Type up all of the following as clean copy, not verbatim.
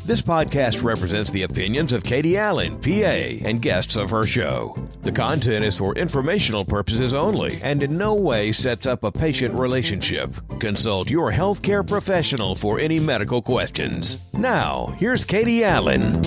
This podcast represents the opinions of Katie Allen, PA, and guests of her show. The content is for informational purposes only and in no way sets up a patient relationship. Consult your healthcare professional for any medical questions. Now, here's Katie Allen.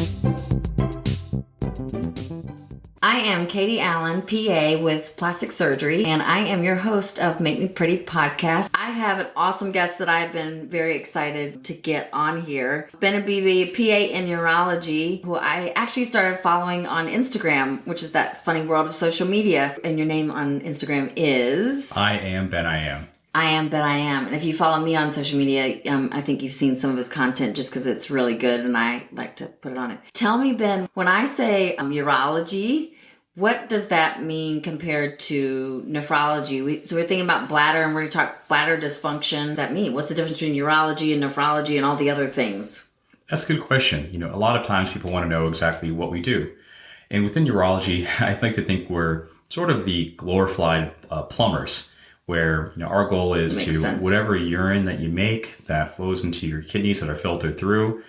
I am Katie Allen, PA with plastic surgery, and I am your host of Make Me Pretty podcast. I have an awesome guest that I've been very excited to get on here. Ben Abebe, PA in urology, who I actually started following on Instagram, which is that funny world of social media. And your name on Instagram is? I am Ben I am. I am Ben I am. And if you follow me on social media, I think you've seen some of his content just because it's really good and I like to put it on there. Tell me, Ben, when I say urology, what does that mean compared to nephrology? So we're thinking about bladder and we're going to talk bladder dysfunction. What does that mean? What's the difference between urology and nephrology and all the other things? That's a good question. A lot of times people want to know exactly what we do. And within urology, I like to think we're sort of the glorified plumbers, where our goal is to whatever urine that you make that flows into your kidneys that are filtered through,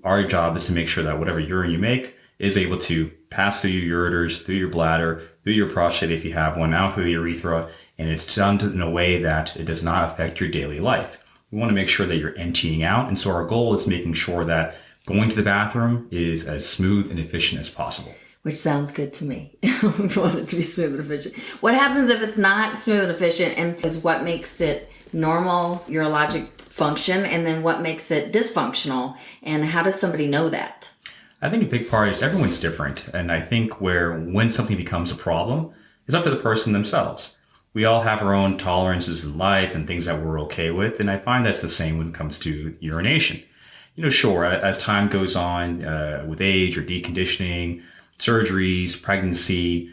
our job is to make sure that whatever urine you make is able to pass through your ureters, through your bladder, through your prostate if you have one, out through the urethra, and it's done in a way that it does not affect your daily life. We want to make sure that you're emptying out, and so our goal is making sure that going to the bathroom is as smooth and efficient as possible. Which sounds good to me. We want it to be smooth and efficient. What happens if it's not smooth and efficient, and is what makes it normal urologic function, and then what makes it dysfunctional, and how does somebody know that? I think a big part is everyone's different. And I think when something becomes a problem, it's up to the person themselves. We all have our own tolerances in life and things that we're okay with. And I find that's the same when it comes to urination. Sure, as time goes on with age or deconditioning, surgeries, pregnancy,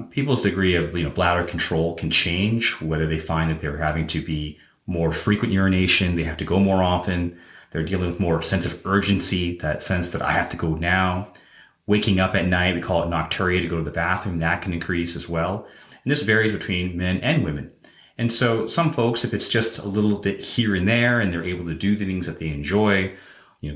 people's degree of bladder control can change, whether they find that they're having to be more frequent urination, they have to go more often. They're dealing with more sense of urgency, that sense that I have to go now. Waking up at night, we call it nocturia, to go to the bathroom, that can increase as well. And this varies between men and women. And so some folks, if it's just a little bit here and there and they're able to do the things that they enjoy,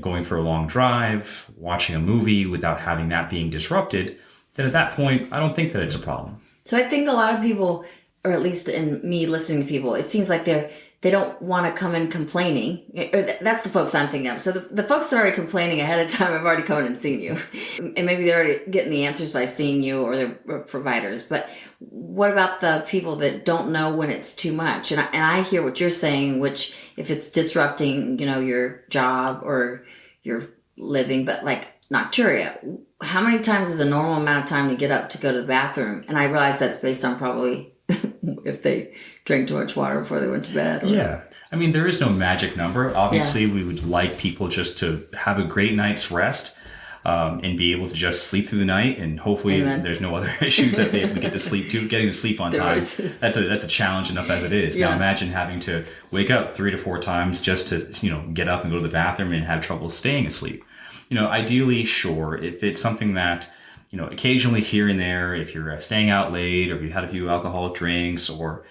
going for a long drive, watching a movie without having that being disrupted, then at that point, I don't think that it's a problem. So I think a lot of people, or at least in me listening to people, it seems like they don't want to come in complaining. Or that's the folks I'm thinking of. So the folks that are already complaining ahead of time have already come in and seen you. And maybe they're already getting the answers by seeing you or their providers. But what about the people that don't know when it's too much? And I hear what you're saying, which if it's disrupting, your job or your living, but like nocturia, how many times is a normal amount of time to get up to go to the bathroom? And I realize that's based on probably if they drank too much water before they went to bed. Yeah. I mean, there is no magic number. Obviously, we would like people just to have a great night's rest and be able to just sleep through the night. And hopefully there's no other issues that they get to sleep to. Getting to sleep on time, that's a challenge enough as it is. Yeah. Now imagine having to wake up 3 to 4 times just to, get up and go to the bathroom and have trouble staying asleep. Ideally, sure, if it's something that occasionally here and there, if you're staying out late or if you had a few alcoholic drinks or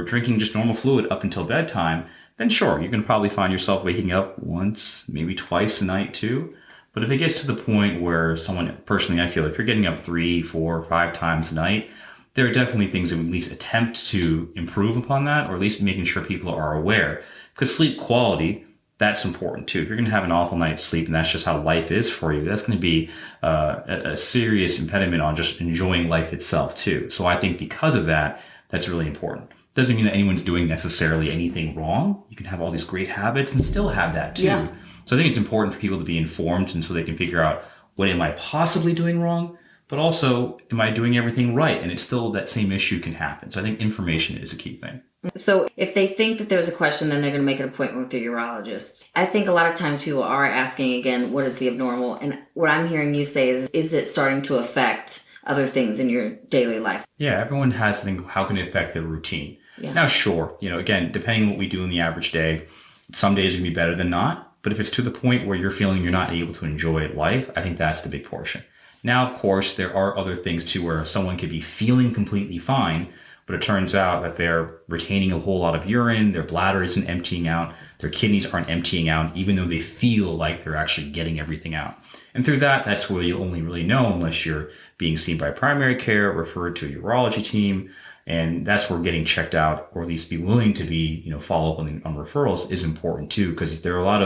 drinking just normal fluid up until bedtime, then sure, you can probably find yourself waking up once, maybe twice a night too. But if it gets to the point where personally, I feel if you're getting up 3, 4, 5 times a night, there are definitely things that we at least attempt to improve upon that, or at least making sure people are aware. Because sleep quality, that's important too. If you're going to have an awful night's sleep and that's just how life is for you, that's going to be a serious impediment on just enjoying life itself too. So I think because of that, that's really important. Doesn't mean that anyone's doing necessarily anything wrong. You can have all these great habits and still have that too. Yeah. So I think it's important for people to be informed and so they can figure out, what am I possibly doing wrong? But also, am I doing everything right? And it's still that same issue can happen. So I think information is a key thing. So if they think that there's a question, then they're going to make an appointment with the urologist. I think a lot of times people are asking again, what is the abnormal? And what I'm hearing you say is it starting to affect other things in your daily life? Yeah, everyone has to think, how can it affect their routine? Yeah. Now, sure, again, depending on what we do in the average day, some days are going to be better than not. But if it's to the point where you're feeling you're not able to enjoy life, I think that's the big portion. Now, of course, there are other things too where someone could be feeling completely fine but it turns out that they're retaining a whole lot of urine, their bladder isn't emptying out, their kidneys aren't emptying out, even though they feel like they're actually getting everything out. And through that, that's where you only really know unless you're being seen by primary care, referred to a urology team. And that's where getting checked out, or at least be willing to be, follow up on referrals is important too, because there are a lot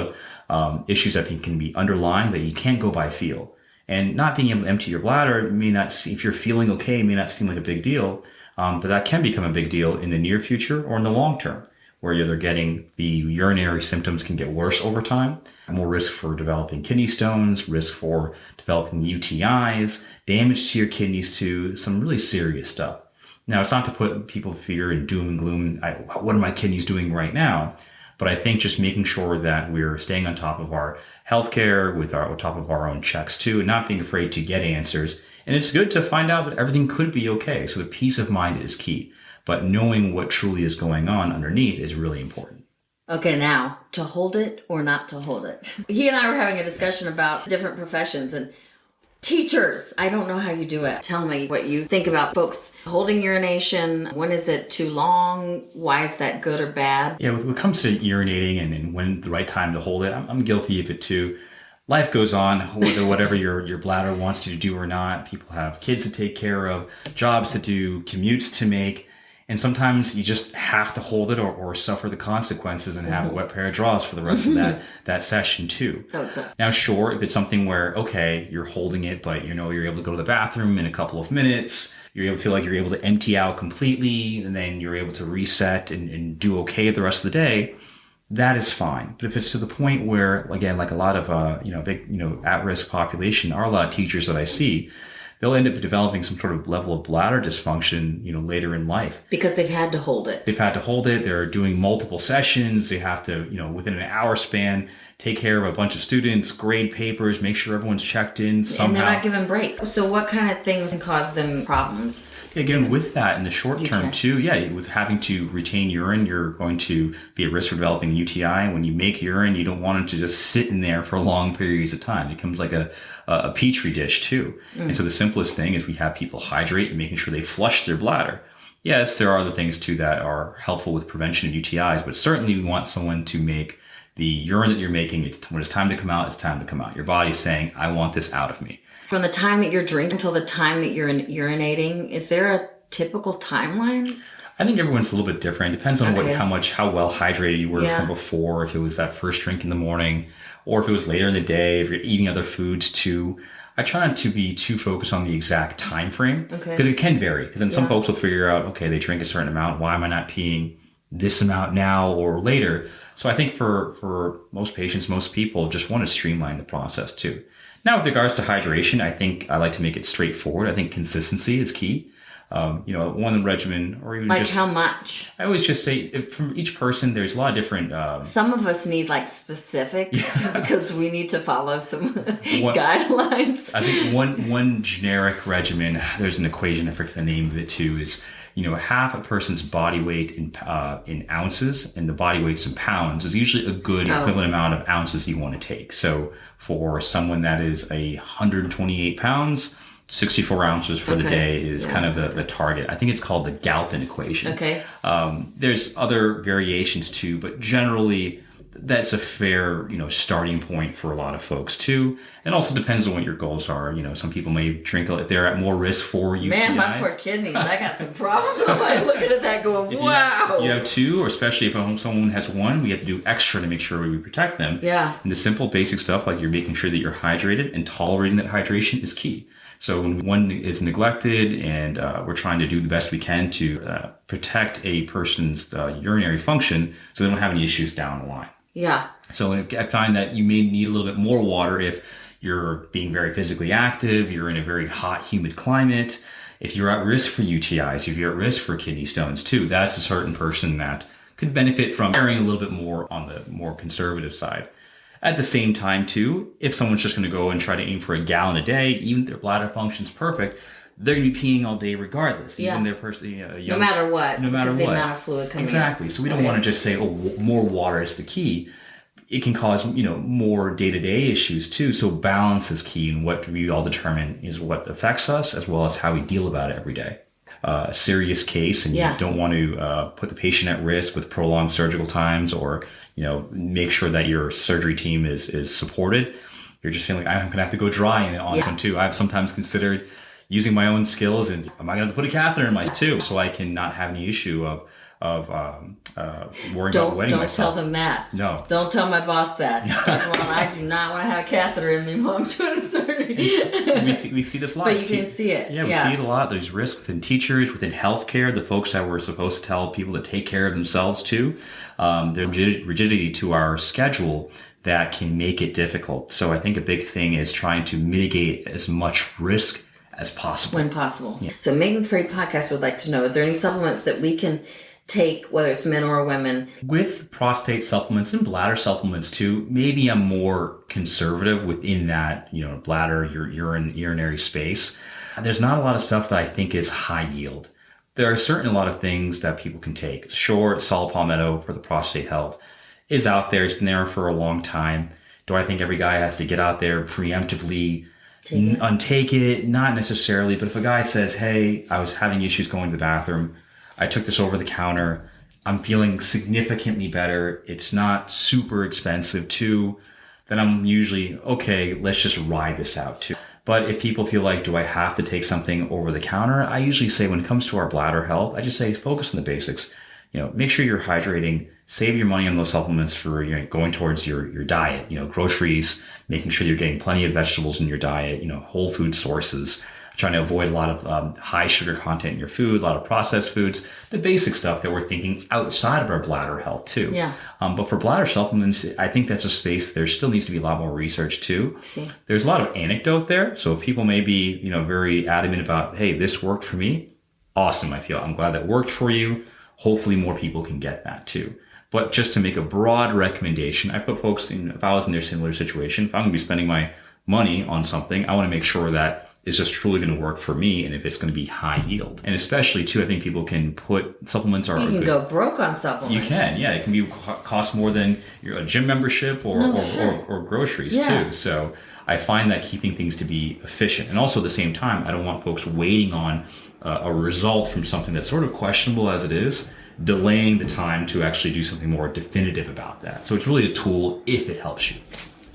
of issues that can be underlying that you can't go by feel. And not being able to empty your bladder may not, if you're feeling okay, may not seem like a big deal, but that can become a big deal in the near future or in the long term, where you're getting the urinary symptoms can get worse over time, more risk for developing kidney stones, risk for developing UTIs, damage to your kidneys too, some really serious stuff. Now, it's not to put people in fear and doom and gloom. What are my kidneys doing right now? But I think just making sure that we're staying on top of our healthcare, on top of our own checks too, and not being afraid to get answers. And it's good to find out that everything could be okay. So the peace of mind is key. But knowing what truly is going on underneath is really important. Okay, now, to hold it or not to hold it. He and I were having a discussion about different professions and teachers. I don't know how you do it. Tell me what you think about folks holding urination. When is it too long? Why is that good or bad? Yeah, when it comes to urinating and when the right time to hold it, I'm guilty of it too. Life goes on, whatever your bladder wants you to do or not. People have kids to take care of, jobs to do, commutes to make. And sometimes you just have to hold it or suffer the consequences and have a wet pair of drawers for the rest of that session too. Now, sure, if it's something where, okay, you're holding it, but you're able to go to the bathroom in a couple of minutes, you're able to feel like you're able to empty out completely, and then you're able to reset and do okay the rest of the day, that is fine. But if it's to the point where, again, like a lot of, at-risk population, are a lot of teachers that I see, they'll end up developing some sort of level of bladder dysfunction, later in life. Because they've had to hold it. They're doing multiple sessions. They have to, within an hour span, take care of a bunch of students, grade papers, make sure everyone's checked in somehow. And they're not given breaks. So what kind of things can cause them problems? Again, with that in the short term too, with having to retain urine, you're going to be at risk for developing UTI. When you make urine, you don't want it to just sit in there for long periods of time. It becomes like a petri dish too. And so the simplest thing is we have people hydrate and making sure they flush their bladder. Yes, there are other things too that are helpful with prevention of UTIs, but certainly we want someone to make the urine that you're making, when it's time to come out, it's time to come out. Your body's saying, I want this out of me. From the time that you're drinking until the time that you're urinating, is there a typical timeline? I think everyone's a little bit different. It depends on how well hydrated you were from before, if it was that first drink in the morning, or if it was later in the day, if you're eating other foods too. I try not to be too focused on the exact time frame, because it can vary. Because then some folks will figure out, okay, they drink a certain amount. Why am I not peeing this amount now or later? So I think for most patients, most people just want to streamline the process too. Now, with regards to hydration, I think I like to make it straightforward. I think consistency is key. One regimen, or even just how much? I always just say from each person, there's a lot of different. Some of us need specifics because we need to follow some guidelines. I think one generic regimen. There's an equation. I forget the name of it too. Is half a person's body weight in ounces, and the body weights in pounds is usually a good equivalent amount of ounces you want to take. So for someone that is 128 pounds. 64 ounces for the day is kind of the target. I think it's called the Galpin equation. Okay. There's other variations too, but generally that's a fair, starting point for a lot of folks too. It also depends on what your goals are. Some people may drink if they're at more risk for UTIs. Man, my poor kidneys. I got some problems. I'm looking at that going, wow. You have two, or especially if someone has one, we have to do extra to make sure we protect them. Yeah. And the simple basic stuff, like you're making sure that you're hydrated and tolerating that hydration, is key. So when one is neglected, and we're trying to do the best we can to protect a person's urinary function so they don't have any issues down the line. Yeah. So I find that you may need a little bit more water if you're being very physically active, you're in a very hot, humid climate. If you're at risk for UTIs, if you're at risk for kidney stones too, that's a certain person that could benefit from carrying a little bit more on the more conservative side. At the same time, too, if someone's just going to go and try to aim for a gallon a day, even if their bladder function's perfect, they're going to be peeing all day regardless. Yeah. Even their person, no matter what. No matter because what. the amount of fluid coming Exactly. in. So we don't want to just say, more water is the key. It can cause, more day-to-day issues too. So balance is key, and what we all determine is what affects us, as well as how we deal about it every day. a serious case and you don't want to put the patient at risk with prolonged surgical times, or make sure that your surgery team is supported, you're just feeling like I'm gonna have to go dry in it on this one too. I've sometimes considered using my own skills, and am I gonna have to put a catheter in my too, so I can not have any issue of worrying about wetting myself. Don't tell them that. No. Don't tell my boss that. I do not want to have a catheter in me while I'm doing a surgery. we see this a lot. But you can see it. Yeah, we see it a lot. There's risks within teachers, within healthcare, the folks that we're supposed to tell people to take care of themselves too. There's rigidity to our schedule that can make it difficult. So I think a big thing is trying to mitigate as much risk as possible. When possible. Yeah. So Making Pretty Podcast would like to know, is there any supplements that we can take, whether it's men or women? With prostate supplements and bladder supplements too, maybe I'm more conservative within that, bladder, urinary space. There's not a lot of stuff that I think is high yield. There are certainly a lot of things that people can take. Sure, saw palmetto for the prostate health is out there. It's been there for a long time. Do I think every guy has to get out there preemptively untake it? Not necessarily. But if a guy says, hey, I was having issues going to the bathroom, I took this over the counter, I'm feeling significantly better, it's not super expensive too, then I'm usually, okay, let's just ride this out too. But if people feel like, do I have to take something over the counter? I usually say when it comes to our bladder health, I just say focus on the basics. Make sure you're hydrating, save your money on those supplements for going towards your diet, groceries, making sure you're getting plenty of vegetables in your diet, whole food sources, trying to avoid a lot of high sugar content in your food, a lot of processed foods, the basic stuff that we're thinking outside of our bladder health too. Yeah. But for bladder supplements, I think that's a space there still needs to be a lot more research too. There's a lot of anecdote there. So if people may be, very adamant about, hey, this worked for me, awesome. I'm glad that worked for you. Hopefully more people can get that too. But just to make a broad recommendation, I put folks in, if I was in their similar situation, if I'm gonna be spending my money on something, I want to make sure that it's just truly going to work for me, and if it's going to be high yield. And especially too, I think people can put supplements are. You can go broke on supplements. You can, yeah. It can be cost more than a gym membership or groceries too. So I find that keeping things to be efficient, and also at the same time, I don't want folks waiting on a result from something that's sort of questionable as it is, delaying the time to actually do something more definitive about that. So it's really a tool if it helps you.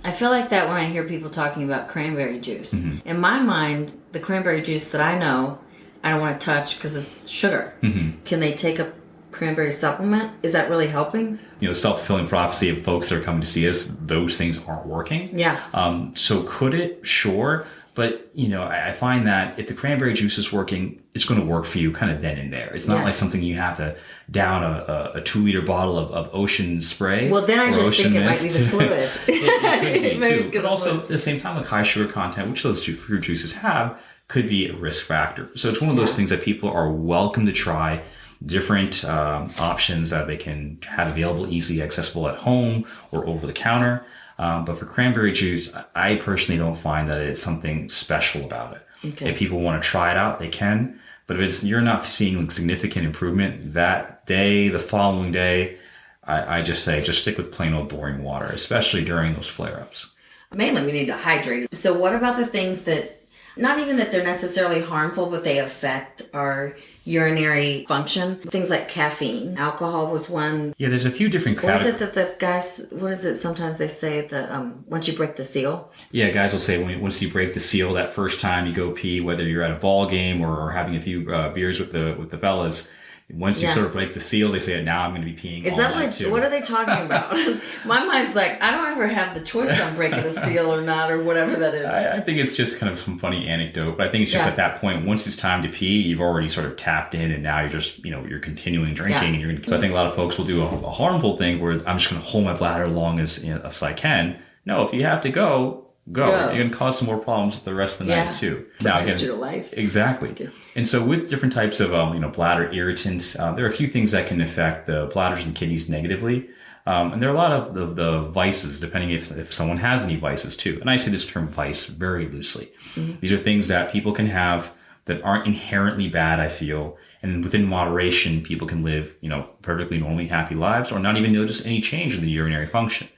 I feel like that when I hear people talking about cranberry juice. Mm-hmm. In my mind, the cranberry juice that I know, I don't want to touch because it's sugar. Mm-hmm. Can they take a cranberry supplement? Is that really helping? Self-fulfilling prophecy of folks that are coming to see us, those things aren't working. Yeah. So could it? Sure. But, I find that if the cranberry juice is working, it's going to work for you kind of then and there. It's not like something you have to down a 2-liter bottle of ocean spray. Well, then I just think it might be the fluid. it could be too. But also at the same time, with high sugar content, which those fruit juices have, could be a risk factor. So it's one of those things that people are welcome to try different options that they can have available, easily accessible at home or over the counter. But for cranberry juice, I personally don't find that it's something special about it. Okay. If people want to try it out, they can. But if you're not seeing significant improvement that day, the following day, I just say just stick with plain old boring water, especially during those flare-ups. Mainly, we need to hydrate. So what about the things that, not even that they're necessarily harmful, but they affect our urinary function? Things like caffeine. Alcohol was one. Yeah, there's a few different categories. What is it that the guys, what is it sometimes they say, once you break the seal? Yeah, guys will say once you break the seal that first time you go pee, whether you're at a ball game or having a few beers with the fellas, once you sort of break the seal, they say, now I'm going to be peeing all night too. What are they talking about? My mind's like, I don't ever have the choice on breaking a seal or not, or whatever that is. I think it's just kind of some funny anecdote, but I think it's just at that point, once it's time to pee, you've already sort of tapped in, and now you're just, you're continuing drinking. And you're going to, so I think a lot of folks will do a harmful thing where I'm just going to hold my bladder as long as I can. No, if you have to go. You're going to cause some more problems the rest of the night too. Now, again, to life. Exactly. And so with different types of bladder irritants, there are a few things that can affect the bladders and kidneys negatively. And there are a lot of the vices, depending if someone has any vices too. And I say this term vice very loosely. Mm-hmm. These are things that people can have that aren't inherently bad, I feel. And within moderation, people can live, perfectly normally happy lives or not even notice any change in the urinary function.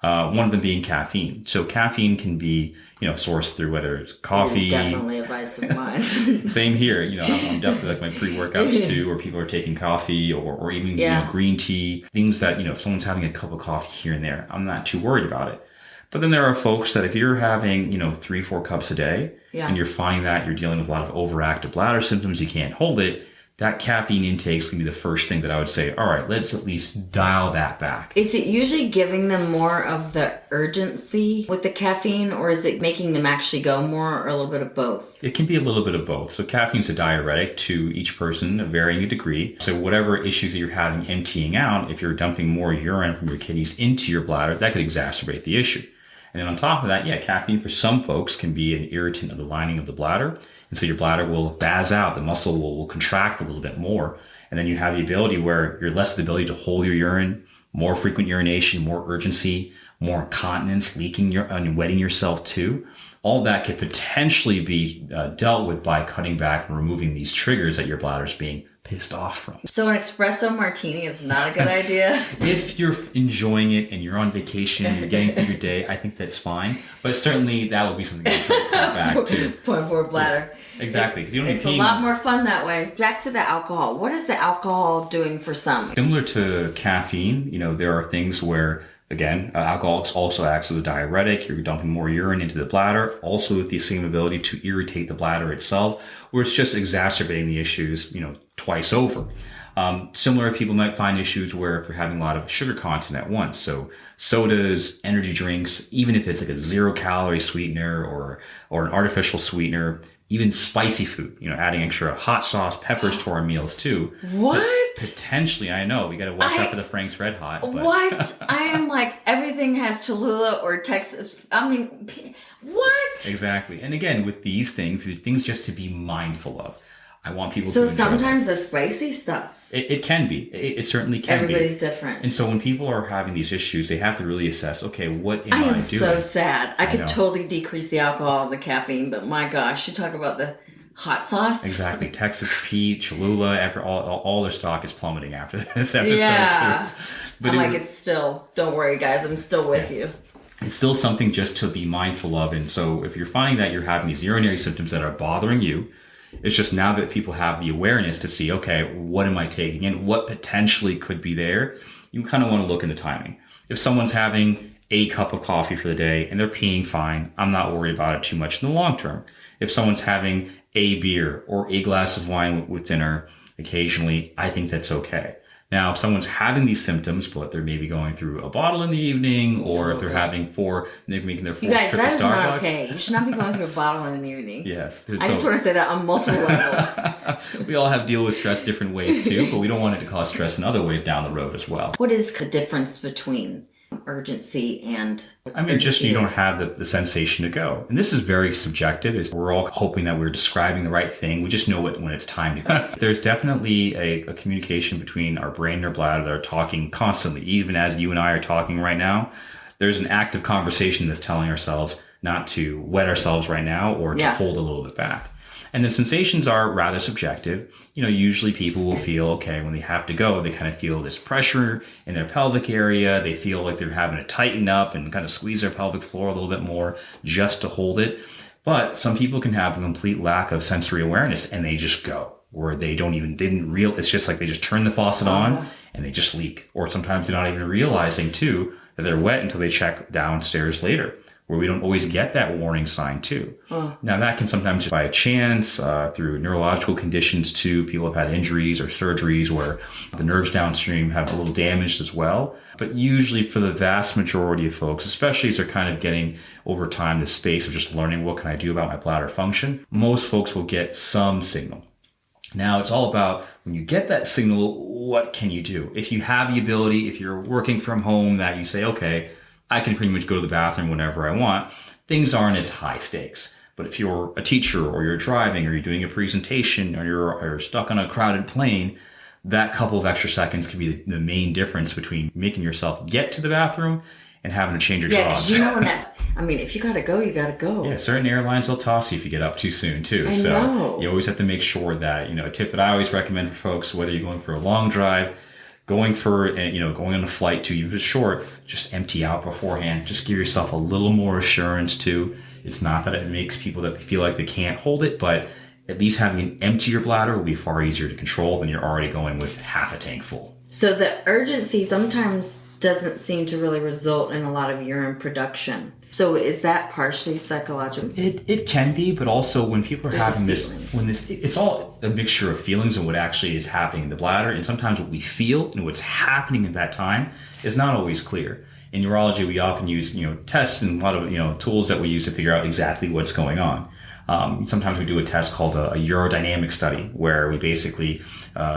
One of them being caffeine. So caffeine can be, sourced through whether it's coffee. It's definitely a vice of mine. Same here. I'm definitely like my pre-workouts too, or people are taking coffee or even green tea, things that, if someone's having a cup of coffee here and there, I'm not too worried about it. But then there are folks that if you're having, 3-4 cups a day and you're finding that you're dealing with a lot of overactive bladder symptoms, you can't hold it, that caffeine intake is going to be the first thing that I would say, all right, let's at least dial that back. Is it usually giving them more of the urgency with the caffeine, or is it making them actually go more, or a little bit of both? It can be a little bit of both. So caffeine's a diuretic to each person, of varying degree. So whatever issues that you're having emptying out, if you're dumping more urine from your kidneys into your bladder, that could exacerbate the issue. And then on top of that, caffeine for some folks can be an irritant of the lining of the bladder. And so your bladder will spaz out, the muscle will contract a little bit more. And then you have the ability where you're less the ability to hold your urine, more frequent urination, more urgency, more incontinence, leaking and wetting yourself too. All that could potentially be dealt with by cutting back and removing these triggers that your bladder is being pissed off from. So an espresso martini is not a good idea? If you're enjoying it and you're on vacation and you're getting through your day, I think that's fine. But certainly that would be something you should cut back to. 0.4 bladder. Yeah, exactly. It's a lot more fun that way. Back to the alcohol. What is the alcohol doing for some? Similar to caffeine, there are things where, again, alcohol also acts as a diuretic. You're dumping more urine into the bladder, also with the same ability to irritate the bladder itself, where it's just exacerbating the issues, twice over. Similar, people might find issues where if they're having a lot of sugar content at once. So sodas, energy drinks, even if it's like a 0-calorie sweetener or an artificial sweetener, even spicy food, adding extra hot sauce, peppers to our meals too. What? But potentially, I know, we got to watch out for the Frank's Red Hot. But. What? I am like, everything has Cholula or Texas. I mean, what? Exactly. And again, with these things just to be mindful of. I want people to So sometimes the spicy stuff. It can be. It certainly can be. Everybody's different. And so when people are having these issues, they have to really assess, okay, what am I doing? I am so sad. I could totally decrease the alcohol and the caffeine, but my gosh, you talk about the hot sauce. Exactly. Texas Pete, Cholula, after all their stock is plummeting after this episode too. But it's still, don't worry guys, I'm still with you. It's still something just to be mindful of. And so if you're finding that you're having these urinary symptoms that are bothering you, it's just now that people have the awareness to see, okay, what am I taking in? What potentially could be there? You kind of want to look in the timing. If someone's having a cup of coffee for the day and they're peeing fine, I'm not worried about it too much in the long term. If someone's having a beer or a glass of wine with dinner occasionally, I think that's okay. Now, if someone's having these symptoms, but they're maybe going through a bottle in the evening, or if they're having they're making their 4th you guys, trip that to is Starbucks. Not okay. You should not be going through a bottle in the evening. Yes. I just want to say that on multiple levels. We all have deal with stress different ways too, but we don't want it to cause stress in other ways down the road as well. What is the difference between urgency and just you don't have the sensation to go. And this is very subjective. We're all hoping that we're describing the right thing. We just know it when it's time to go. There's definitely a communication between our brain and our bladder that are talking constantly. Even as you and I are talking right now, there's an active conversation that's telling ourselves not to wet ourselves right now or to hold a little bit back. And the sensations are rather subjective. Usually people will feel, okay, when they have to go, they kind of feel this pressure in their pelvic area. They feel like they're having to tighten up and kind of squeeze their pelvic floor a little bit more just to hold it. But some people can have a complete lack of sensory awareness and they just go, or they it's just like they just turn the faucet on and they just leak. Or sometimes they're not even realizing too that they're wet until they check downstairs later, where we don't always get that warning sign too. Now that can sometimes just by chance, through neurological conditions too. People have had injuries or surgeries where the nerves downstream have a little damaged as well. But usually for the vast majority of folks, especially as they're kind of getting over time the space of just learning what can I do about my bladder function, most folks will get some signal. Now it's all about when you get that signal, what can you do? If you have the ability, if you're working from home, that you say, okay, I can pretty much go to the bathroom whenever I want, things aren't as high stakes. But if you're a teacher or you're driving or you're doing a presentation or you're stuck on a crowded plane, that couple of extra seconds can be the main difference between making yourself get to the bathroom and having to change your jobs. Yeah, because if you gotta go, you gotta go. Yeah, certain airlines will toss you if you get up too soon too. I know. You always have to make sure that, a tip that I always recommend for folks, whether you're going for a long drive, going on a flight too, even if it's short, just empty out beforehand. Just give yourself a little more assurance too. It's not that it makes people that feel like they can't hold it, but at least having an emptier bladder will be far easier to control than you're already going with half a tank full. So the urgency sometimes doesn't seem to really result in a lot of urine production. So is that partially psychological? It can be, but also when people are having it's all a mixture of feelings and what actually is happening in the bladder. And sometimes what we feel and what's happening at that time is not always clear. In urology, we often use, tests and a lot of, tools that we use to figure out exactly what's going on. Sometimes we do a test called a urodynamic study, where we basically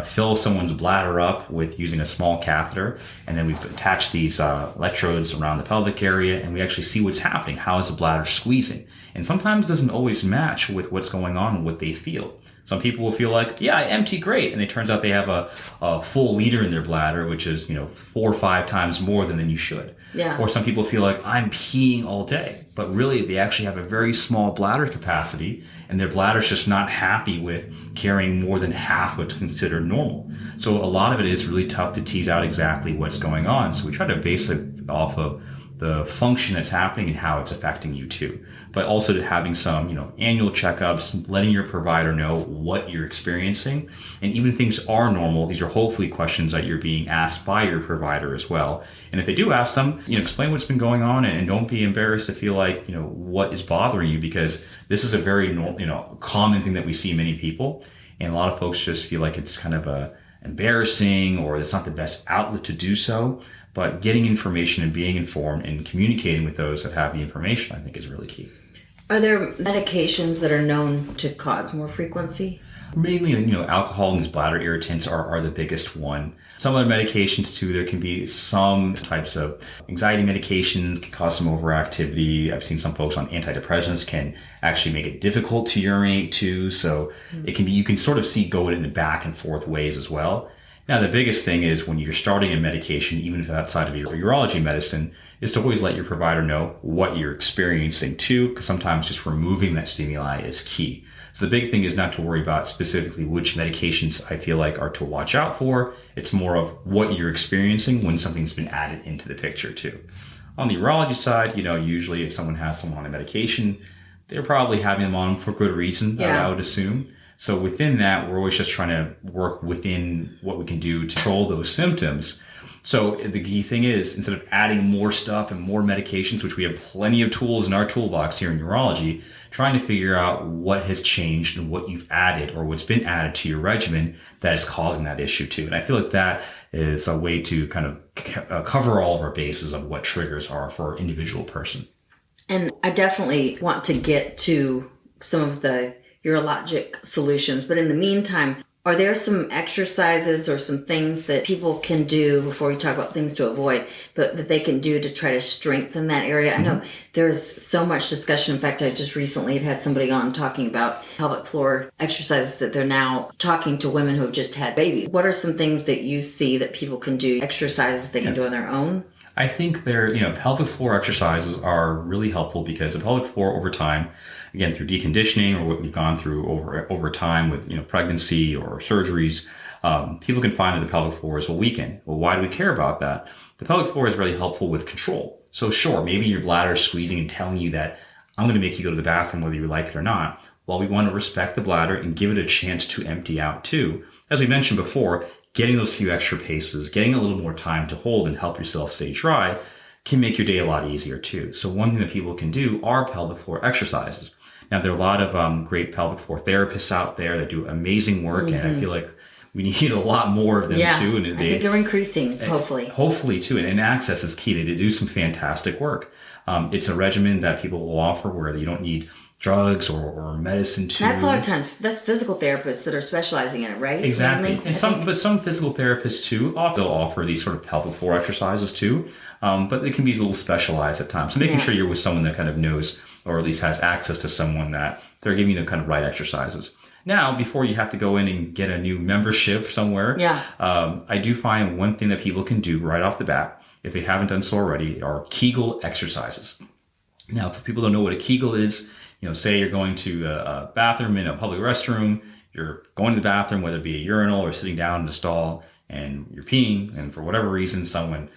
fill someone's bladder up with using a small catheter, and then we attach these electrodes around the pelvic area, and we actually see what's happening. How is the bladder squeezing? And sometimes it doesn't always match with what's going on and what they feel. Some people will feel like, yeah, I empty great. And it turns out they have a full liter in their bladder, which is, 4 or 5 times more than you should. Yeah. Or some people feel like I'm peeing all day, but really they actually have a very small bladder capacity, and their bladder's just not happy with carrying more than half what's considered normal. So a lot of it is really tough to tease out exactly what's going on. So we try to base it off of the function that's happening and how it's affecting you too. But also to having some, annual checkups, letting your provider know what you're experiencing. And even if things are normal, these are hopefully questions that you're being asked by your provider as well. And if they do ask them, explain what's been going on, and don't be embarrassed to feel like, what is bothering you, because this is a very, common thing that we see in many people. And a lot of folks just feel like it's kind of embarrassing, or it's not the best outlet to do so. But getting information and being informed and communicating with those that have the information, I think, is really key. Are there medications that are known to cause more frequency? Mainly, alcohol and these bladder irritants are the biggest one. Some other medications too, there can be some types of anxiety medications can cause some overactivity. I've seen some folks on antidepressants can actually make it difficult to urinate too. So it can be, you can sort of see going in the back and forth ways as well. Now, the biggest thing is when you're starting a medication, even if outside of your urology medicine, is to always let your provider know what you're experiencing too, because sometimes just removing that stimuli is key. So the big thing is not to worry about specifically which medications I feel like are to watch out for. It's more of what you're experiencing when something's been added into the picture too. On the urology side, usually if someone has someone on a medication, they're probably having them on for good reason, I would assume. So within that, we're always just trying to work within what we can do to control those symptoms. So the key thing is, instead of adding more stuff and more medications, which we have plenty of tools in our toolbox here in urology, trying to figure out what has changed and what you've added or what's been added to your regimen that is causing that issue too. And I feel like that is a way to kind of cover all of our bases of what triggers are for an individual person. And I definitely want to get to some of the urologic solutions. But in the meantime, are there some exercises or some things that people can do before we talk about things to avoid, but that they can do to try to strengthen that area? I know there's so much discussion. In fact, I just recently had somebody on talking about pelvic floor exercises that they're now talking to women who have just had babies. What are some things that you see that people can do, exercises they can do on their own? I think pelvic floor exercises are really helpful because the pelvic floor over time, again, through deconditioning or what we've gone through over time with, pregnancy or surgeries, people can find that the pelvic floor is will weaken. Well, why do we care about that? The pelvic floor is really helpful with control. So sure, maybe your bladder is squeezing and telling you that I'm going to make you go to the bathroom whether you like it or not. Well, we want to respect the bladder and give it a chance to empty out too. As we mentioned before, getting those few extra paces, getting a little more time to hold and help yourself stay dry can make your day a lot easier too. So one thing that people can do are pelvic floor exercises. Now, there are a lot of great pelvic floor therapists out there that do amazing work, and I feel like we need a lot more of them too. And I think they're increasing, hopefully. Hopefully too, and access is key. They do some fantastic work. It's a regimen that people will offer where you don't need drugs or medicine to. That's a lot of times, that's physical therapists that are specializing in it, right? Exactly. Mainly, but some physical therapists too, they'll offer these sort of pelvic floor exercises too. But it can be a little specialized at times. So making sure you're with someone that kind of knows, or at least has access to someone that they're giving you the kind of right exercises. Now, before you have to go in and get a new membership somewhere, I do find one thing that people can do right off the bat, if they haven't done so already, are Kegel exercises. Now, if people don't know what a Kegel is, say you're going to a bathroom in a public restroom, you're going to the bathroom, whether it be a urinal or sitting down in a stall, and you're peeing, and for whatever reason, someone,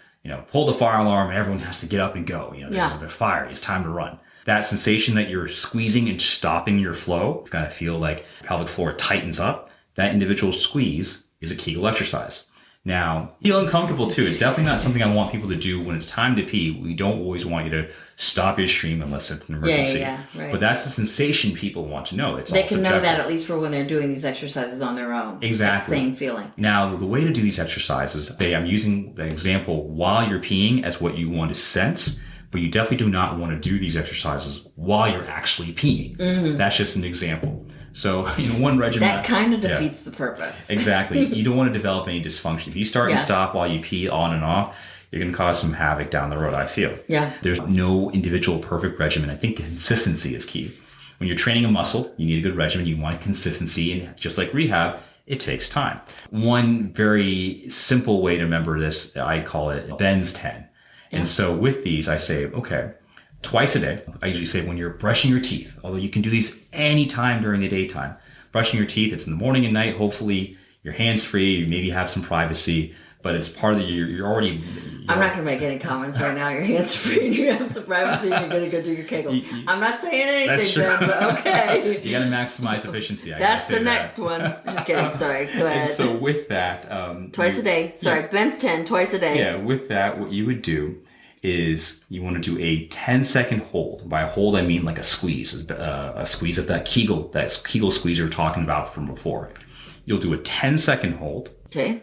pulled the fire alarm and everyone has to get up and go. There's fire. It's time to run. That sensation that you're squeezing and stopping your flow, you kind of feel like pelvic floor tightens up. That individual squeeze is a Kegel exercise. Now, feel uncomfortable too. It's definitely not something I want people to do when it's time to pee. We don't always want you to stop your stream unless it's an emergency. Right. But that's the sensation people want to know. They can know that at least for when they're doing these exercises on their own. Exactly. That same feeling. Now, the way to do these exercises, I'm using the example while you're peeing as what you want to sense, but you definitely do not want to do these exercises while you're actually peeing. Mm-hmm. That's just an example. So, one regimen... That kind of defeats the purpose. Exactly. You don't want to develop any dysfunction. If you start and stop while you pee on and off, you're going to cause some havoc down the road, I feel. Yeah. There's no individual perfect regimen. I think consistency is key. When you're training a muscle, you need a good regimen. You want consistency. And just like rehab, it takes time. One very simple way to remember this, I call it Ben's 10. Yeah. And so with these, I say, okay, twice a day. I usually say when you're brushing your teeth, although you can do these anytime during the daytime. Brushing your teeth, it's in the morning and night. Hopefully your hands free, you maybe have some privacy, but it's part of you're already... I'm not going to make any comments right now. Your hands free, you have some privacy, and you're going to go do your Kegels. I'm not saying anything, Ben, but okay. You got to maximize efficiency. That's the next one. Just kidding. Sorry. Go ahead. And so with that... twice a day. Sorry, Ben's 10, twice a day. Yeah, with that, what you would do is you want to do a 10-second hold. By a hold, I mean like a squeeze of that Kegel squeeze you were talking about from before. You'll do a 10-second hold,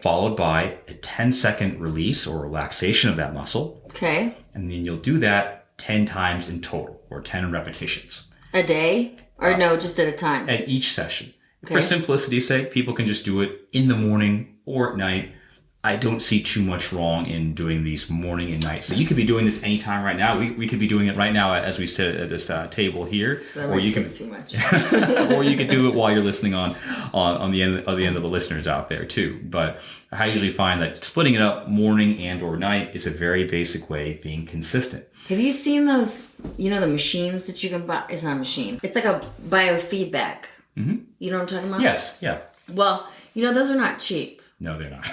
followed by a 10-second release or relaxation of that muscle. Okay. And then you'll do that 10 times in total, or 10 repetitions. A day? Or no, just at a time? At each session. Okay. For simplicity's sake, people can just do it in the morning or at night. I don't see too much wrong in doing these morning and night. So you could be doing this anytime right now. We could be doing it right now as we sit at this table here. That might take too much. Or you could do it while you're listening on the end of the listeners out there too. But I usually find that splitting it up morning and or night is a very basic way of being consistent. Have you seen those, the machines that you can buy? It's not a machine. It's like a biofeedback. Mm-hmm. You know what I'm talking about? Yes, yeah. Well, those are not cheap. No, they're not.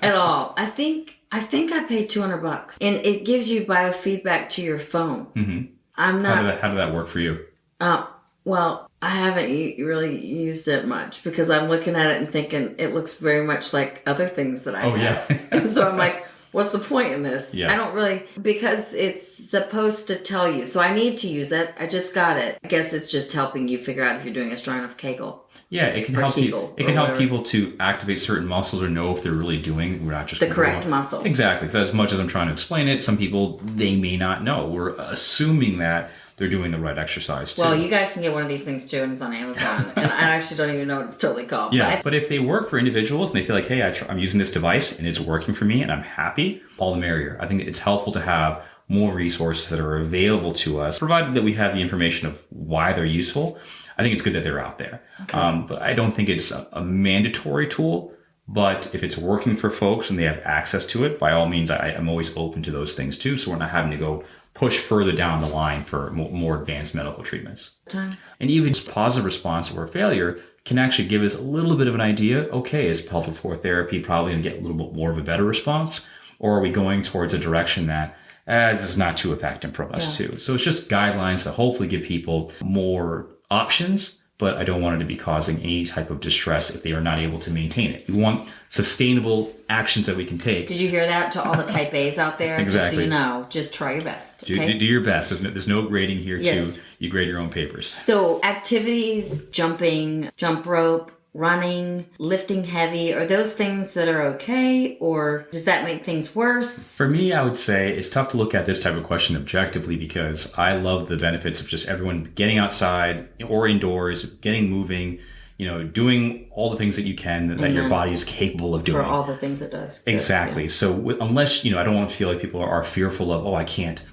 At all. I think I paid $200 and it gives you biofeedback to your phone. Mm-hmm. I'm not. How did that work for you? Well, I haven't really used it much because I'm looking at it and thinking it looks very much like other things that I have. Yeah. And so I'm like, what's the point in this? Yeah. I don't really, because it's supposed to tell you. So I need to use it. I just got it. I guess it's just helping you figure out if you're doing a strong enough Kegel. Yeah, it can help you. It can help people to activate certain muscles or know if they're really doing. We're not just the correct muscle. Exactly. Because as much as I'm trying to explain it, some people they may not know. We're assuming that they're doing the right exercise too. Well, you guys can get one of these things too, and it's on Amazon. And I actually don't even know what it's totally called. Yeah, but if they work for individuals and they feel like, hey, I'm using this device and it's working for me and I'm happy, all the merrier. I think it's helpful to have more resources that are available to us, provided that we have the information of why they're useful. I think it's good that they're out there. Okay. But I don't think it's a mandatory tool. But if it's working for folks and they have access to it, by all means, I'm always open to those things too. So we're not having to go push further down the line for more advanced medical treatments. And even just positive response or failure can actually give us a little bit of an idea. Okay, is pelvic floor therapy probably going to get a little bit more of a better response? Or are we going towards a direction that this is not too effective from us too? So it's just guidelines to hopefully give people more options, but I don't want it to be causing any type of distress if they are not able to maintain it. We want sustainable actions that we can take. Did you hear that to all the type A's out there? Exactly. Just so you know, just try your best. Okay? Do your best. There's no grading here yes. too. You grade your own papers. So activities, jumping, jump rope, running, lifting heavy, are those things that are okay, or does that make things worse? For me, I would say it's tough to look at this type of question objectively because I love the benefits of just everyone getting outside or indoors, getting moving, doing all the things that you can that your body is capable of doing. For all the things it does. Good. Exactly. Yeah. So unless, I don't want to feel like people are fearful of, I can't,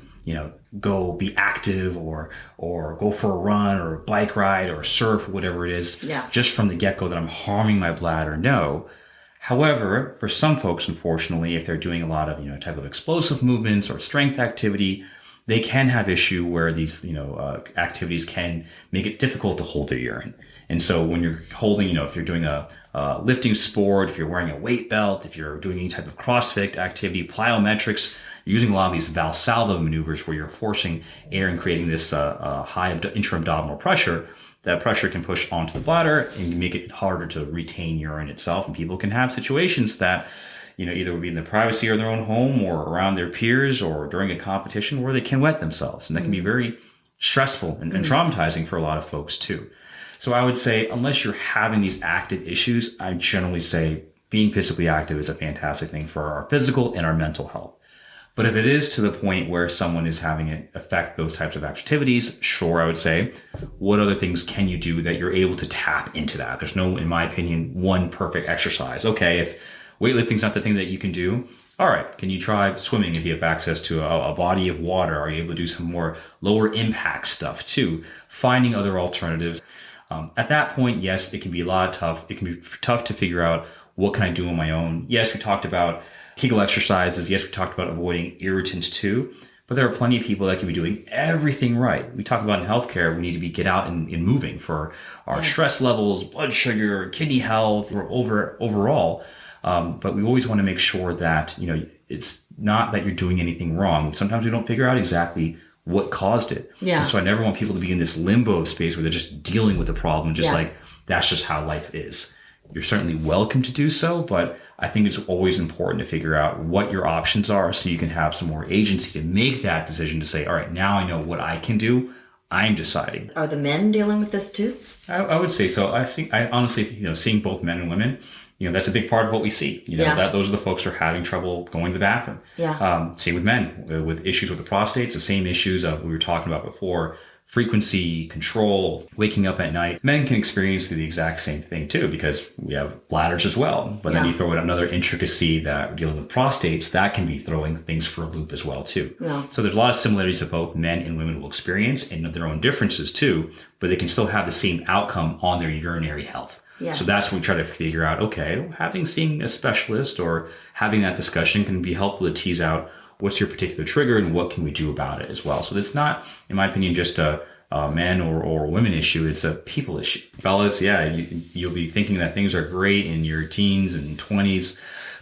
go be active or go for a run or a bike ride or surf, whatever it is, just from the get-go that I'm harming my bladder. No. However, for some folks, unfortunately, if they're doing a lot of, type of explosive movements or strength activity, they can have issue where these, activities can make it difficult to hold their urine. And so when you're holding, if you're doing a lifting sport, if you're wearing a weight belt, if you're doing any type of CrossFit activity, plyometrics, you're using a lot of these Valsalva maneuvers where you're forcing air and creating this high intra-abdominal pressure. That pressure can push onto the bladder and make it harder to retain urine itself. And people can have situations that, either would be in the privacy of their own home or around their peers or during a competition where they can wet themselves. And that can be very stressful and traumatizing for a lot of folks too. So I would say, unless you're having these active issues, I generally say being physically active is a fantastic thing for our physical and our mental health. But if it is to the point where someone is having it affect those types of activities, sure, I would say, what other things can you do that you're able to tap into that? There's no, in my opinion, one perfect exercise. Okay, if weightlifting's not the thing that you can do, all right, can you try swimming if you have access to a body of water? Are you able to do some more lower impact stuff too? Finding other alternatives. At that point, yes, it can be tough. It can be tough to figure out what can I do on my own. Yes, we talked about Kegel exercises. Yes, we talked about avoiding irritants too. But there are plenty of people that can be doing everything right. We talk about in healthcare, we need to get out and moving for our stress levels, blood sugar, kidney health, or overall. But we always want to make sure that, it's not that you're doing anything wrong. Sometimes we don't figure out exactly what caused it. Yeah. And so I never want people to be in this limbo space where they're just dealing with the problem, just like that's just how life is. You're certainly welcome to do so, but I think it's always important to figure out what your options are so you can have some more agency to make that decision to say, all right, now I know what I can do. I'm deciding. Are the men dealing with this too? I would say so. I honestly, seeing both men and women, that's a big part of what we see. That those are the folks who are having trouble going to the bathroom. Yeah. Same with men with issues with the prostate. It's the same issues we were talking about before. Frequency, control, waking up at night. Men can experience the exact same thing too, because we have bladders as well. But then you throw in another intricacy that we're dealing with prostates, that can be throwing things for a loop as well too. Yeah. So there's a lot of similarities that both men and women will experience and their own differences too, but they can still have the same outcome on their urinary health. Yes. So that's what we try to figure out. Okay, seeing a specialist or having that discussion can be helpful to tease out what's your particular trigger and what can we do about it as well. So it's not, in my opinion, just a man or women issue. It's a people issue. Fellas, you'll be thinking that things are great in your teens and 20s,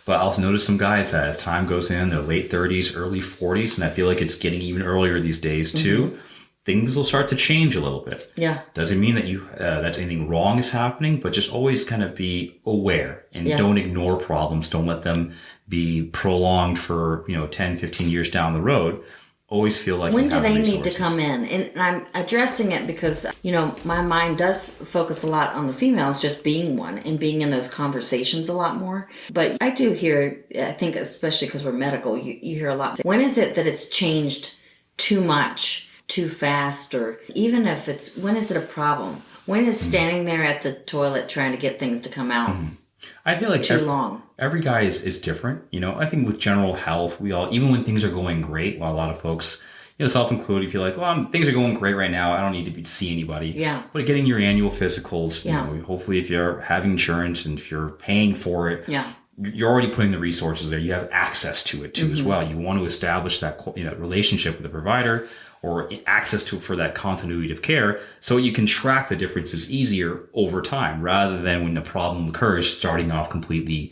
but I'll notice some guys that as time goes in, their late 30s, early 40s, and I feel like it's getting even earlier these days too. Things will start to change a little bit. Yeah. Doesn't mean that that's anything wrong is happening, but just always kind of be aware and don't ignore problems. Don't let them be prolonged for, 10, 15 years down the road. Always feel like when do they need to come in? And I'm addressing it because, my mind does focus a lot on the females just being one and being in those conversations a lot more. But I do hear, I think especially because we're medical, you hear a lot. When is it that it's changed too much, too fast, or even if when is it a problem? When is standing there at the toilet trying to get things to come out I feel like too long? Every guy is different. I think with general health, we all, even when things are going great, while a lot of folks, self-included, feel like, well, things are going great right now. I don't need to see anybody. Yeah. But getting your annual physicals, hopefully if you're having insurance and if you're paying for it, you're already putting the resources there. You have access to it too as well. You want to establish that relationship with the provider or access to for that continuity of care, so you can track the differences easier over time, rather than when the problem occurs, starting off completely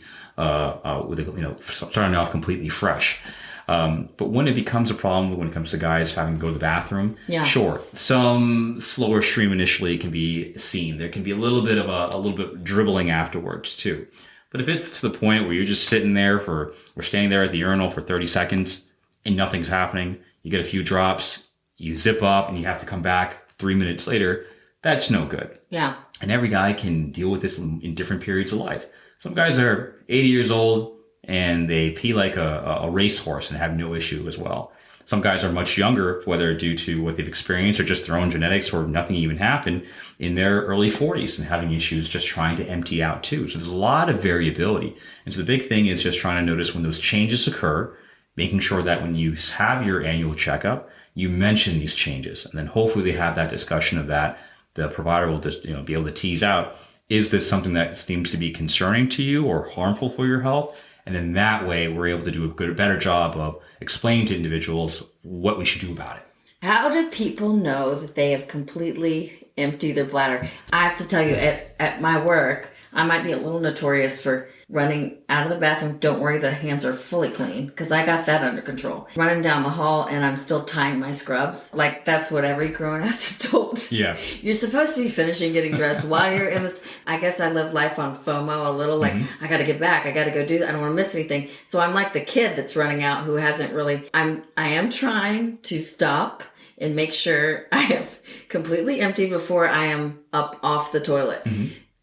fresh. But when it becomes a problem, when it comes to guys having to go to the bathroom, sure, some slower stream initially can be seen. There can be a little bit dribbling afterwards too. But if it's to the point where you're just sitting there or standing there at the urinal for 30 seconds and nothing's happening, you get a few drops, you zip up and you have to come back 3 minutes later, that's no good. Yeah. And every guy can deal with this in different periods of life. Some guys are 80 years old and they pee like a racehorse and have no issue as well. Some guys are much younger, whether due to what they've experienced or just their own genetics or nothing even happened, in their early 40s and having issues just trying to empty out too. So there's a lot of variability. And so the big thing is just trying to notice when those changes occur, making sure that when you have your annual checkup, you mention these changes, and then hopefully they have that discussion of that. The provider will just, be able to tease out, is this something that seems to be concerning to you or harmful for your health? And then that way we're able to do a better job of explaining to individuals what we should do about it. How do people know that they have completely emptied their bladder? I have to tell you, at my work, I might be a little notorious for running out of the bathroom. Don't worry, the hands are fully clean because I got that under control. Running down the hall and I'm still tying my scrubs. Like, that's what every grown ass adult. Yeah. You're supposed to be finishing getting dressed while you're in this. I guess I live life on FOMO a little. Like, I got to get back. I got to go do that. I don't want to miss anything. So I'm like the kid that's running out who hasn't really. I am trying to stop and make sure I have completely empty before I am up off the toilet.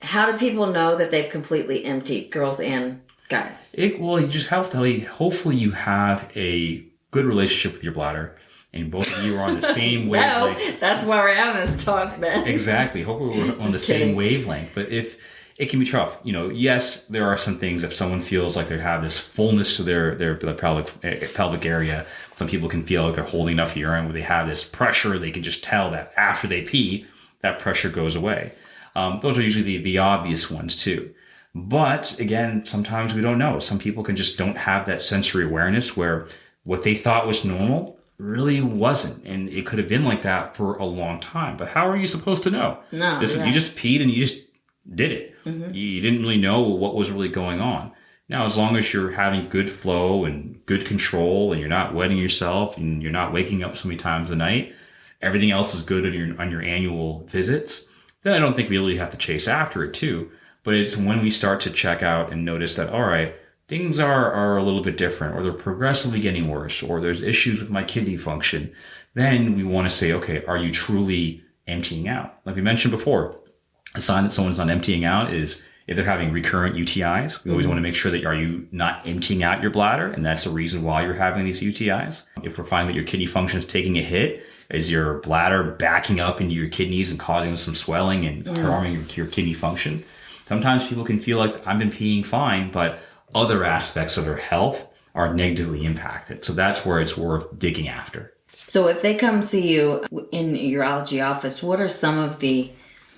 How do people know that they've completely emptied, girls and guys? Well, you just have to, hopefully you have a good relationship with your bladder and both of you are on the same wavelength. No, that's why we're having this talk, Ben. Exactly. Hopefully we're on the same wavelength. But if it can be tough, yes, there are some things if someone feels like they have this fullness to their pelvic area. Some people can feel like they're holding enough urine where they have this pressure. They can just tell that after they pee, that pressure goes away. Those are usually the obvious ones too. But again, sometimes we don't know. Some people just don't have that sensory awareness where what they thought was normal really wasn't. And it could have been like that for a long time. But how are you supposed to know? No. You just peed and you just did it. You didn't really know what was really going on. Now, as long as you're having good flow and good control and you're not wetting yourself and you're not waking up so many times a night, everything else is good on your annual visits, then I don't think we really have to chase after it too. But it's when we start to check out and notice that, all right, things are a little bit different, or they're progressively getting worse, or there's issues with my kidney function, then we want to say, okay, are you truly emptying out? Like we mentioned before, a sign that someone's not emptying out is if they're having recurrent UTIs. We always want to make sure that are you not emptying out your bladder, and that's the reason why you're having these UTIs. If we're finding that your kidney function is taking a hit, is your bladder backing up into your kidneys and causing some swelling and harming your kidney function? Sometimes people can feel like I've been peeing fine, but other aspects of their health are negatively impacted. So that's where it's worth digging after. So if they come see you in your urology office, what are some of the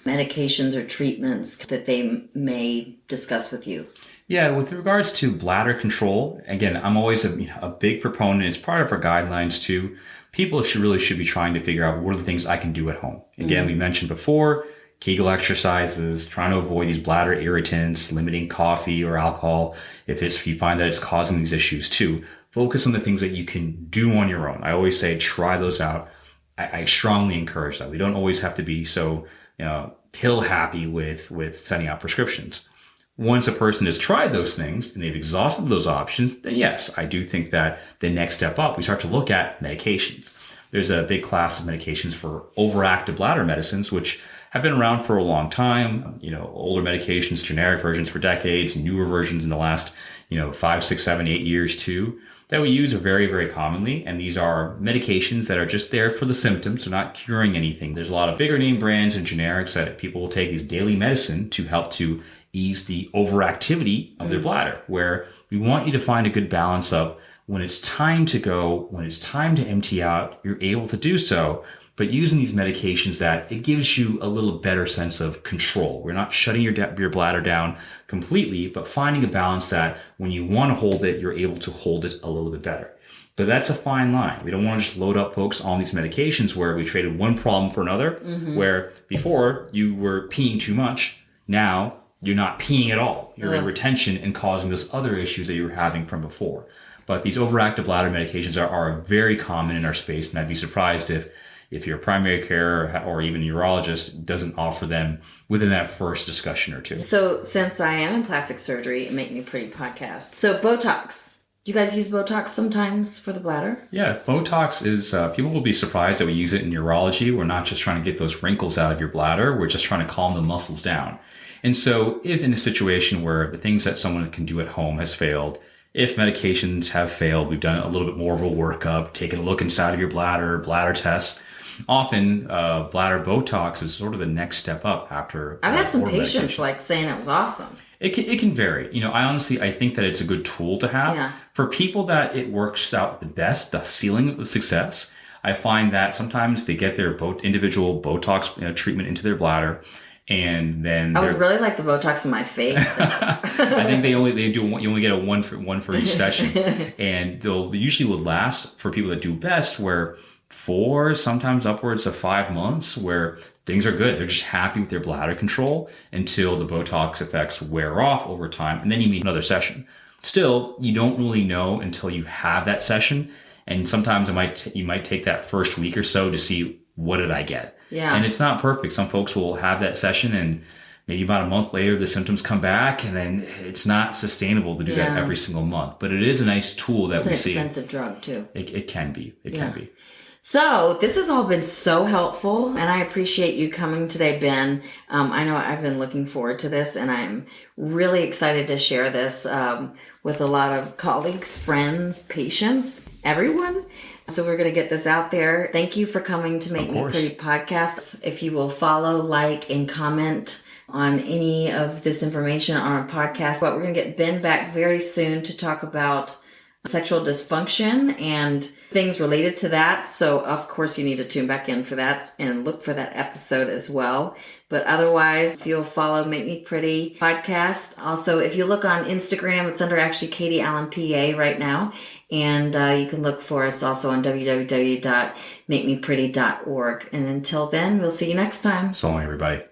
medications or treatments that they may discuss with you? Yeah, with regards to bladder control, again, I'm always a big proponent. It's part of our guidelines too. People should be trying to figure out what are the things I can do at home. Again, we mentioned before, Kegel exercises, trying to avoid these bladder irritants, limiting coffee or alcohol if you find that it's causing these issues too. Focus on the things that you can do on your own. I always say try those out. I strongly encourage that. We don't always have to be so pill happy with sending out prescriptions. Once a person has tried those things and they've exhausted those options, then yes, I do think that the next step up, we start to look at medications. There's a big class of medications for overactive bladder medicines, which have been around for a long time. Older medications, generic versions for decades, newer versions in the last, 5, 6, 7, 8 years too, that we use are very, very commonly. And these are medications that are just there for the symptoms. They're not curing anything. There's a lot of bigger name brands and generics that people will take as daily medicine to help to ease the overactivity of their bladder, where we want you to find a good balance of when it's time to go, when it's time to empty out, you're able to do so, but using these medications that it gives you a little better sense of control. We're not shutting your bladder down completely, but finding a balance that when you want to hold it, you're able to hold it a little bit better. But that's a fine line. We don't want to just load up folks on these medications where we traded one problem for another, where before you were peeing too much, now you're not peeing at all. You're in retention and causing those other issues that you were having from before. But these overactive bladder medications are very common in our space, and I'd be surprised if your primary care or even urologist doesn't offer them within that first discussion or two. So since I am in plastic surgery, Make Me Pretty podcast. So Botox. Do you guys use Botox sometimes for the bladder? Yeah, Botox is, people will be surprised that we use it in urology. We're not just trying to get those wrinkles out of your bladder. We're just trying to calm the muscles down. And so if in a situation where the things that someone can do at home has failed, if medications have failed, we've done a little bit more of a workup, taken a look inside of your bladder tests. Often, bladder Botox is sort of the next step up after. I've had some patients saying it was awesome. It can vary. I think that it's a good tool to have. Yeah. For people that it works out the best, the ceiling of success, I find that sometimes they get their individual Botox treatment into their bladder, And then I would really like the Botox in my face. I think you only get a one for each session, and they usually will last for people that do best where 4, sometimes upwards of 5 months, where things are good. They're just happy with their bladder control until the Botox effects wear off over time, and then you need another session. Still, you don't really know until you have that session, and sometimes you might take that first week or so to see, what did I get? Yeah. And it's not perfect. Some folks will have that session and maybe about a month later the symptoms come back, and then it's not sustainable to do that every single month. But it is a nice tool that we see. It's an expensive drug too. It can be. It can be. So this has all been so helpful, and I appreciate you coming today, Ben. I know I've been looking forward to this, and I'm really excited to share this with a lot of colleagues, friends, patients, everyone. So we're going to get this out there. Thank you for coming to Make Me Pretty podcast. If you will follow, like, and comment on any of this information on our podcast. But we're going to get Ben back very soon to talk about sexual dysfunction and things related to that. So of course you need to tune back in for that and look for that episode as well. But otherwise, if you'll follow Make Me Pretty podcast. Also, if you look on Instagram, it's under actually Katie Allen PA right now. And you can look for us also on www.makemepretty.org. And until then, we'll see you next time. So long, everybody.